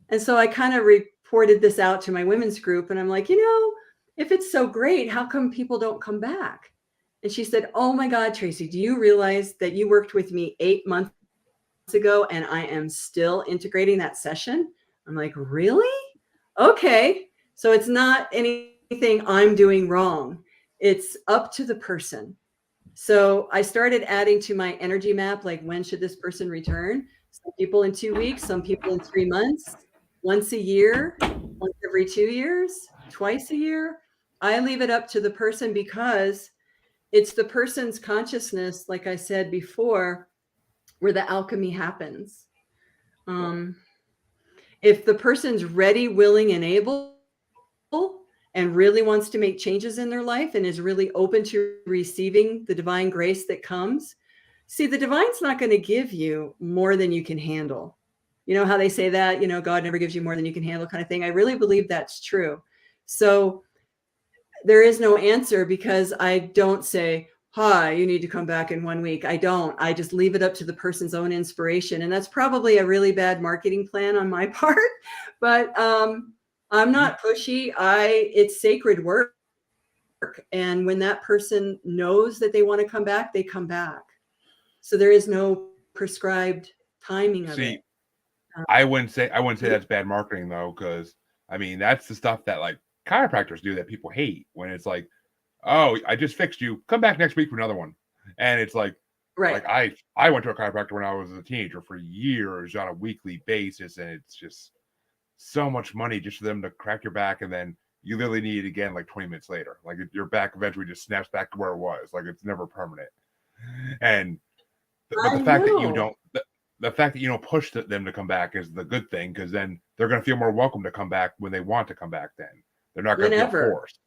And so I kind of reported this out to my women's group, and I'm like, if it's so great, how come people don't come back? And she said, oh my God, Tracey, do you realize that you worked with me 8 months ago and I am still integrating that session? I'm like, really? Okay. So it's not anything I'm doing wrong. It's up to the person. So I started adding to my energy map, like when should this person return? Some people in 2 weeks, some people in 3 months, once a year, once every 2 years, twice a year. I leave it up to the person, because it's the person's consciousness, like I said before, where the alchemy happens. If the person's ready, willing, and able, and really wants to make changes in their life and is really open to receiving the divine grace that comes, see, the divine's not going to give you more than you can handle. You know how they say that, God never gives you more than you can handle, kind of thing. I really believe that's true. So there is no answer, because I don't say, hi, you need to come back in 1 week. I don't. I just leave it up to the person's own inspiration. And that's probably a really bad marketing plan on my part, but I'm not pushy. It's sacred work. And when that person knows that they want to come back, they come back. So there is no prescribed timing of it. I wouldn't say that's bad marketing though, because I mean that's the stuff that like chiropractors do that people hate, when it's like, oh, I just fixed you, come back next week for another one. And it's like, right. Like I went to a chiropractor when I was a teenager for years on a weekly basis, and it's just so much money just for them to crack your back, and then you literally need it again like 20 minutes later. Like your back eventually just snaps back to where it was. Like it's never permanent. And but the fact that you don't the fact that you don't push them to come back is the good thing, because then they're going to feel more welcome to come back when they want to come back. Then they're not going to feel forced.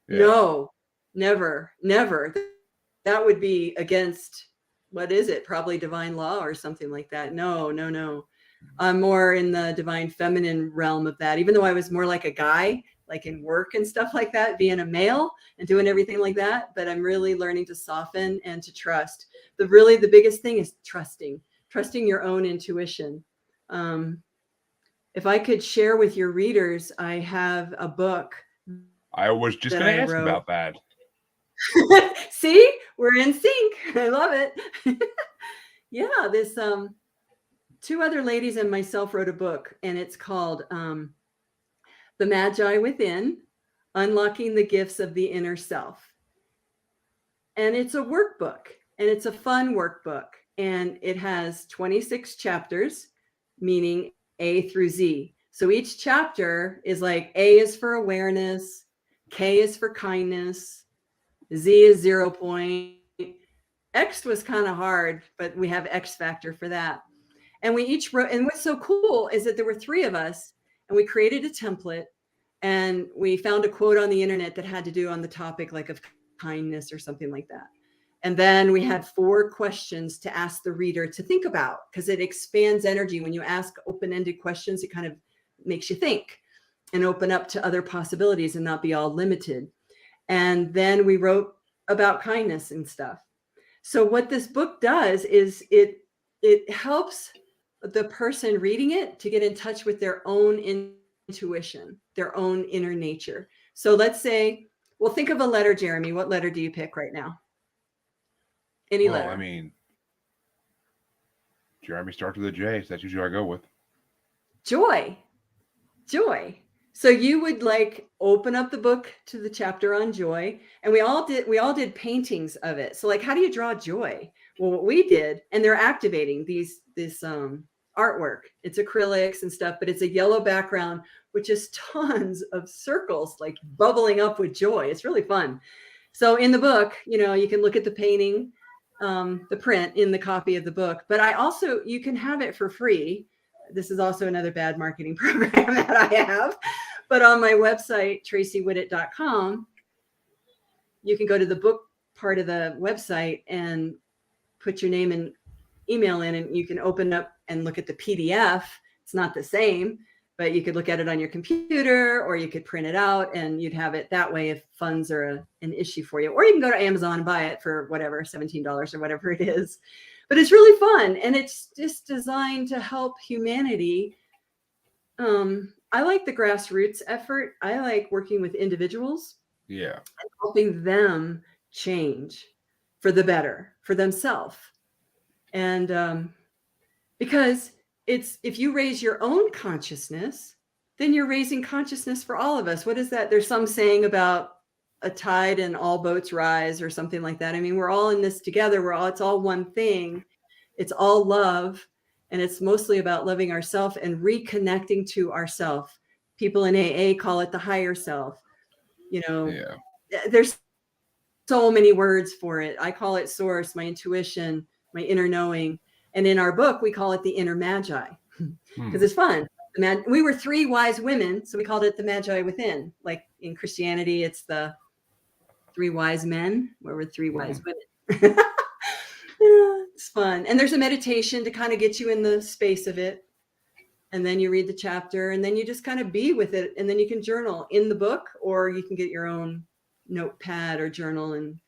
Yeah. No, never. That would be against, what is it? Probably divine law or something like that. No. I'm more in the divine feminine realm of that, even though I was more like a guy, like in work and stuff like that, being a male and doing everything like that. But I'm really learning to soften and to trust. The biggest thing is trusting your own intuition. If I could share with your readers, I have a book. I was just going to ask about that. See, we're in sync. I love it. Yeah, this 2 other ladies and myself wrote a book, and it's called The Magi Within, Unlocking the Gifts of the Inner Self. And it's a workbook, and it's a fun workbook, and it has 26 chapters, meaning A through Z. So each chapter is like, A is for awareness, K is for kindness, Z is 0 point. X was kind of hard, but we have X factor for that. And we each wrote, and what's so cool is that there were 3 of us, and we created a template, And we found a quote on the internet that had to do on the topic like of kindness or something like that. And then we had 4 questions to ask the reader to think about, because it expands energy. When you ask open-ended questions, it kind of makes you think and open up to other possibilities and not be all limited. And then we wrote about kindness and stuff. So what this book does is it helps the person reading it to get in touch with their own intuition, their own inner nature. So let's say, well, think of a letter, Jeremy. What letter do you pick right now? Any letter. I mean, Jeremy starts with a J, so that's usually what I go with. Joy. So you would like open up the book to the chapter on joy, and we all did paintings of it. So like, how do you draw joy? Well, what we did, and they're activating this artwork. It's acrylics and stuff, but it's a yellow background with just tons of circles like bubbling up with joy. It's really fun. So in the book, you can look at the painting, the print in the copy of the book, but you can have it for free. This is also another bad marketing program that I have, but on my website, TraceyWhittet.com, you can go to the book part of the website and put your name and email in, and you can open up and look at the PDF. It's not the same, but you could look at it on your computer, or you could print it out and you'd have it that way if funds are an issue for you. Or you can go to Amazon and buy it for whatever, $17 or whatever it is. But it's really fun, and it's just designed to help humanity. I like the grassroots effort. I like working with individuals. Yeah. And helping them change for the better, for themselves. And because if you raise your own consciousness, then you're raising consciousness for all of us. What is that? There's some saying about a tide and all boats rise or something like that. I mean, we're all in this together. It's all one thing. It's all love. And it's mostly about loving ourselves and reconnecting to ourselves. People in AA call it the higher self. Yeah. There's so many words for it. I call it source, my intuition, my inner knowing. And in our book, we call it the inner magi because it's fun. We were 3 wise women, so we called it the magi within. Like in Christianity, it's the 3 wise men, where we're 3 wise women. It's fun. And there's a meditation to kind of get you in the space of it. And then you read the chapter, and then you just kind of be with it. And then you can journal in the book, or you can get your own notepad or journal and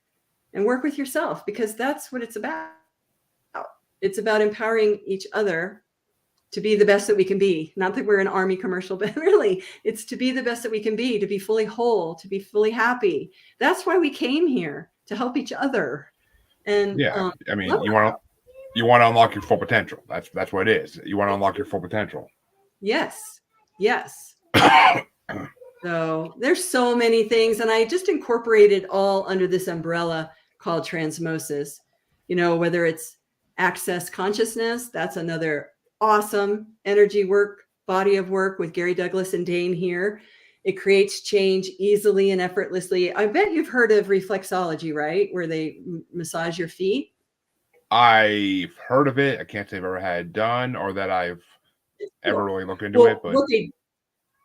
work with yourself, because that's what it's about. It's about empowering each other to be the best that we can be. Not that we're an Army commercial, but really it's to be the best that we can be, to be fully whole, to be fully happy. That's why we came here, to help each other. And yeah, I mean, you want to unlock your full potential. That's what it is. You want to unlock your full potential. Yes. So there's so many things, and I just incorporated all under this umbrella called Transmosis. Whether it's access consciousness, that's another awesome energy work, body of work with Gary Douglas and Dane here. It creates change easily and effortlessly. I bet you've heard of reflexology, right? Where they massage your feet. I've heard of it. I can't say I've ever had it done, or that I've ever really looked into it. But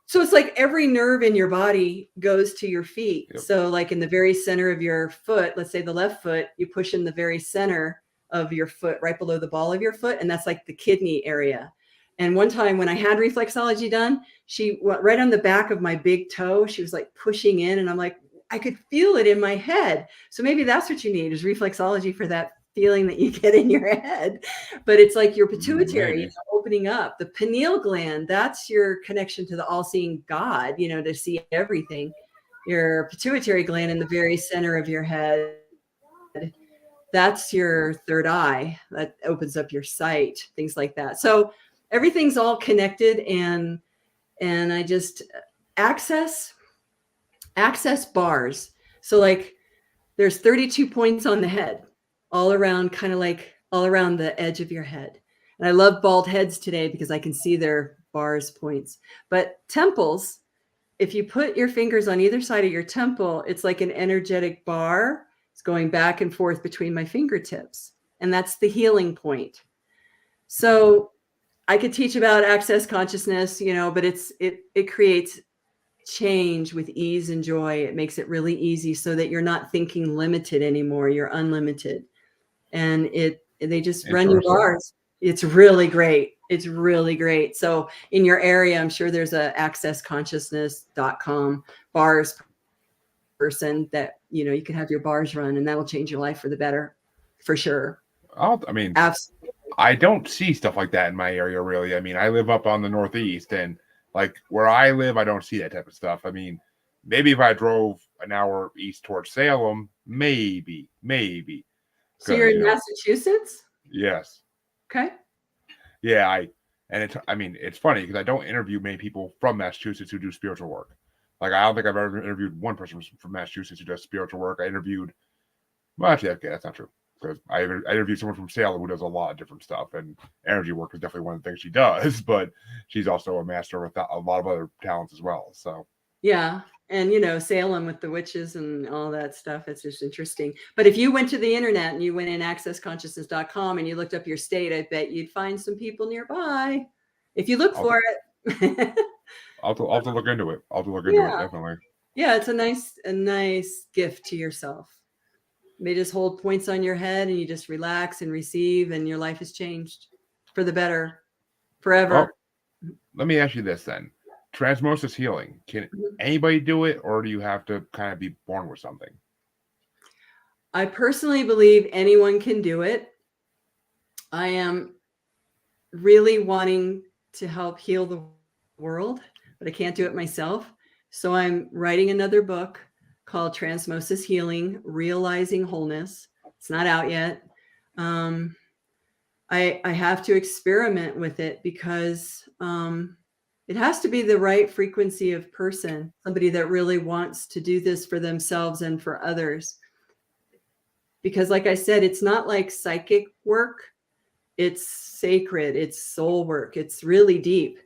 so it's like every nerve in your body goes to your feet. Yep. So like in the very center of your foot, let's say the left foot, you push in the very center of your foot, right below the ball of your foot. And that's like the kidney area. And one time when I had reflexology done, she went right on the back of my big toe. She was like pushing in, and I'm like, I could feel it in my head. So maybe that's what you need, is reflexology for that feeling that you get in your head. But it's like your pituitary opening up. The pineal gland, that's your connection to the all-seeing God, to see everything. Your pituitary gland in the very center of your head, that's your third eye. That opens up your sight, things like that. So everything's all connected, and I just access bars. So like there's 32 points on the head, all around, kind of like all around the edge of your head. And I love bald heads today because I can see their bars points. But temples, if you put your fingers on either side of your temple, it's like an energetic bar. It's going back and forth between my fingertips. And that's the healing point. So I could teach about access consciousness, but it creates change with ease and joy. It makes it really easy so that you're not thinking limited anymore. You're unlimited. And they just run your bars. It's really great. It's really great. So in your area, I'm sure there's a accessconsciousness.com bars person that, you can have your bars run, and that'll change your life for the better, for sure. Absolutely. I don't see stuff like that in my area, really. I mean, I live up on the Northeast, and like where I live, I don't see that type of stuff. I mean, maybe if I drove an hour east towards Salem, maybe. So you're in Massachusetts? Yes. Okay. Yeah, it's funny because I don't interview many people from Massachusetts who do spiritual work. Like, I don't think I've ever interviewed one person from Massachusetts who does spiritual work. Actually, okay, that's not true. Because I interviewed someone from Salem who does a lot of different stuff, and energy work is definitely one of the things she does, but she's also a master with a lot of other talents as well. So yeah, and Salem with the witches and all that stuff, it's just interesting. But if you went to the internet and you went in accessconsciousness.com and you looked up your state, I bet you'd find some people nearby if you look for it. I'll have to look into it. I'll have to look into it, definitely. Yeah, it's a nice gift to yourself. They just hold points on your head, and you just relax and receive, and your life has changed for the better forever. Well, let me ask you this then. Transmosis Healing, can anybody do it, or do you have to kind of be born with something? I personally believe anyone can do it. I am really wanting to help heal the world, but I can't do it myself. So I'm writing another book called Transmosis Healing, Realizing Wholeness. It's not out yet. I have to experiment with it because it has to be the right frequency of person, somebody that really wants to do this for themselves and for others. Because like I said, it's not like psychic work. It's sacred. It's soul work. It's really deep.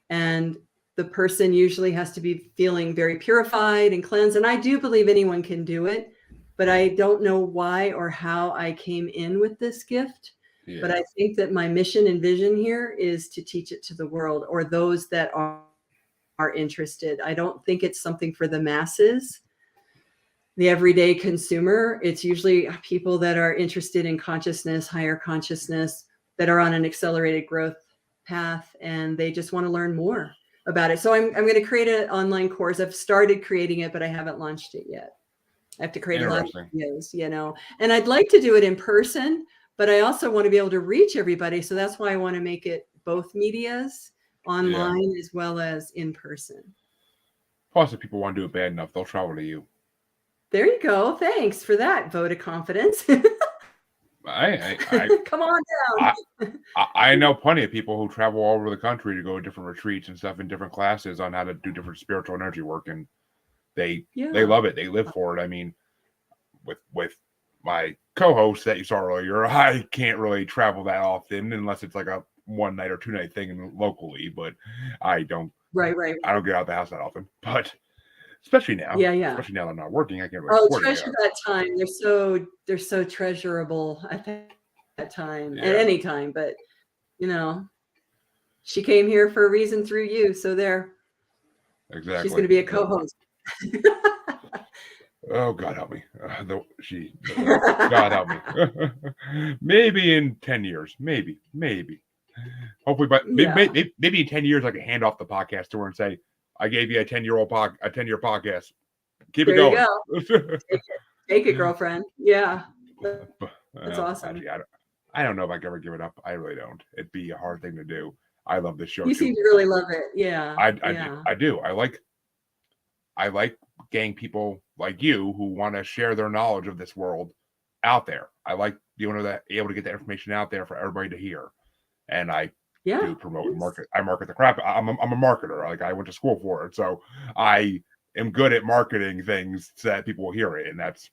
And the person usually has to be feeling very purified and cleansed. And I do believe anyone can do it, but I don't know why or how I came in with this gift. Yeah. But I think that my mission and vision here is to teach it to the world, or those that are interested. I don't think it's something for the masses, the everyday consumer. It's usually people that are interested in consciousness, higher consciousness, that are on an accelerated growth path, and they just want to learn more about it. So I'm going to create an online course. I've started creating it, but I haven't launched it yet. I have to create a lot of videos, and I'd like to do it in person, but I also want to be able to reach everybody. So that's why I want to make it both medias, online as well as in person. Plus, if people want to do it bad enough, they'll travel to you. There you go. Thanks for that vote of confidence. Come on down. I know plenty of people who travel all over the country to go to different retreats and stuff in different classes on how to do different spiritual energy work, and they love it. They live for it. I mean, with my co-host that you saw earlier, I can't really travel that often unless it's like a 1 night or 2 night thing locally. But I don't. Right. I don't get out of the house that often. But especially now. Yeah. Especially now that I'm not working, I can't really treasure that time. They're so treasurable at that time, at any time. But she came here for a reason through you. So there. Exactly. She's going to be a co-host. Oh, God help me. God help me. Maybe in 10 years. Maybe. Hopefully, but maybe in 10 years I can hand off the podcast to her and say, I gave you a 10-year podcast. Keep it going. You go. Take it, girlfriend. Yeah. That's awesome. Actually, I don't know if I can ever give it up. I really don't. It'd be a hard thing to do. I love this show. You seem to really love it. Yeah. I do. I like getting people like you who want to share their knowledge of this world out there. I like able to get that information out there for everybody to hear. And I do promote and market. I market the crap. I'm a marketer. Like, I went to school for it. So I am good at marketing things so that people will hear it. And that's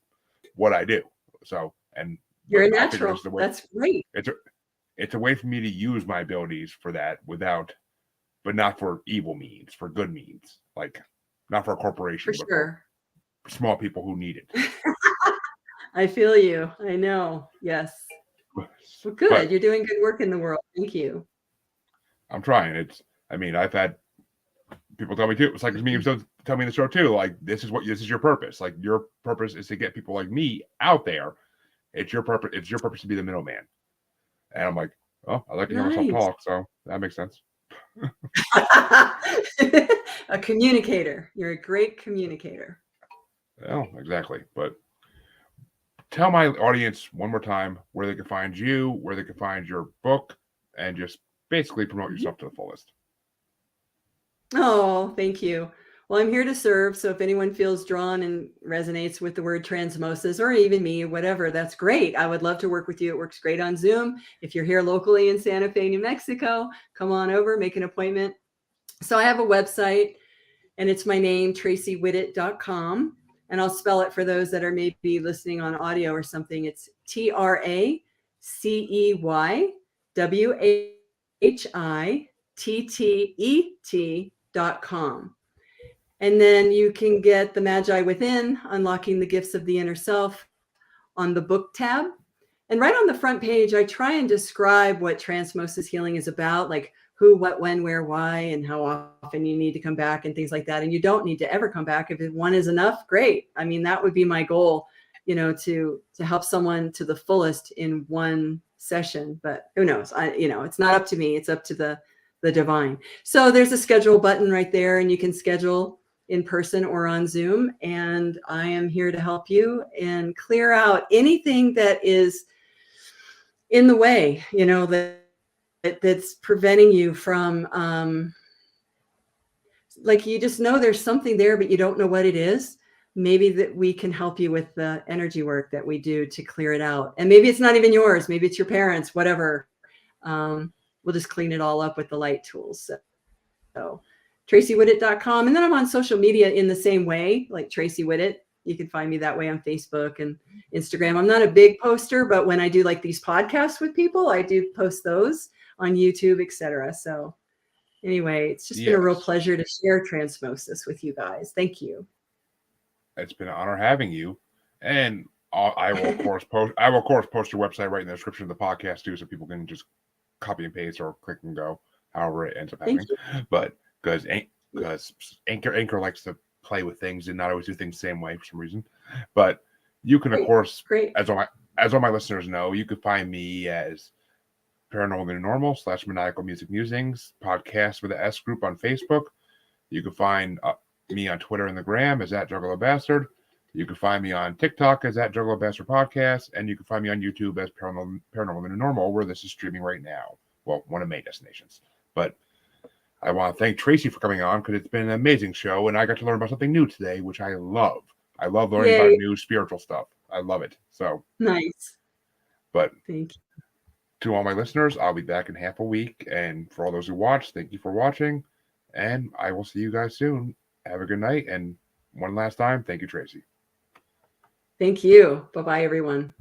what I do. So, and you're a natural. That's great. It's a way for me to use my abilities for that but not for evil means, for good means. Like, not for a corporation, but for small people who need it. I feel you. I know. Yes. Well, good. You're doing good work in the world. Thank you. I'm trying. I've had people tell me too. It's like me tell me in the show too. Like this is your purpose. Like your purpose is to get people like me out there. It's your purpose. It's your purpose to be the middleman. And I'm like, oh, I like to hear myself talk, so that makes sense. A communicator. You're a great communicator. Oh, exactly. But tell my audience one more time where they can find you, where they can find your book, and just basically promote yourself to the fullest. Oh, thank you. Well, I'm here to serve. So if anyone feels drawn and resonates with the word transmosis, or even me, whatever, that's great. I would love to work with you. It works great on Zoom. If you're here locally in Santa Fe, New Mexico, come on over, make an appointment. So I have a website, and it's my name, TraceyWhittet.com. And I'll spell it for those that are maybe listening on audio or something. It's TraceyWhittet.com. And then you can get The Magi Within, Unlocking the Gifts of the Inner Self, on the book tab. And right on the front page, I try and describe what Transmosis Healing is about, like who, what, when, where, why, and how often you need to come back and things like that. And you don't need to ever come back. If one is enough, great. I mean, that would be my goal, to help someone to the fullest in one session. But who knows? It's not up to me. It's up to the divine. So there's a schedule button right there, and you can schedule in person or on Zoom. And I am here to help you and clear out anything that is in the way, that's preventing you from, like, you just know there's something there, but you don't know what it is. Maybe that we can help you with the energy work that we do to clear it out. And maybe it's not even yours. Maybe it's your parents, whatever. We'll just clean it all up with the light tools. So TraceyWhittet.com. And then I'm on social media in the same way, like Tracey Whittet. You can find me that way on Facebook and Instagram. I'm not a big poster, but when I do like these podcasts with people, I do post those on YouTube, etc. So anyway, it's just been a real pleasure to share Transmosis with you guys. Thank you. It's been an honor having you. And I will of course post your website right in the description of the podcast too, so people can just copy and paste or click and go, however it ends up happening. But because Anchor likes to play with things and not always do things the same way for some reason. But you can, of course, as all my listeners know, you can find me as Paranormal Normal / Maniacal Music Musings podcast with the S group on Facebook. You can find me on Twitter and the Gram as @JuggaloBastard. You can find me on TikTok as @JuggaloBastard Podcast, and you can find me on YouTube as Paranormal Normal, where this is streaming right now. Well, one of my destinations. But I want to thank Tracey for coming on, because it's been an amazing show, and I got to learn about something new today, which I love. I love learning about new spiritual stuff. I love it. So nice. But thank you. To all my listeners, I'll be back in half a week. And for all those who watch, thank you for watching. And I will see you guys soon. Have a good night. And one last time, thank you, Tracey. Thank you. Bye-bye, everyone.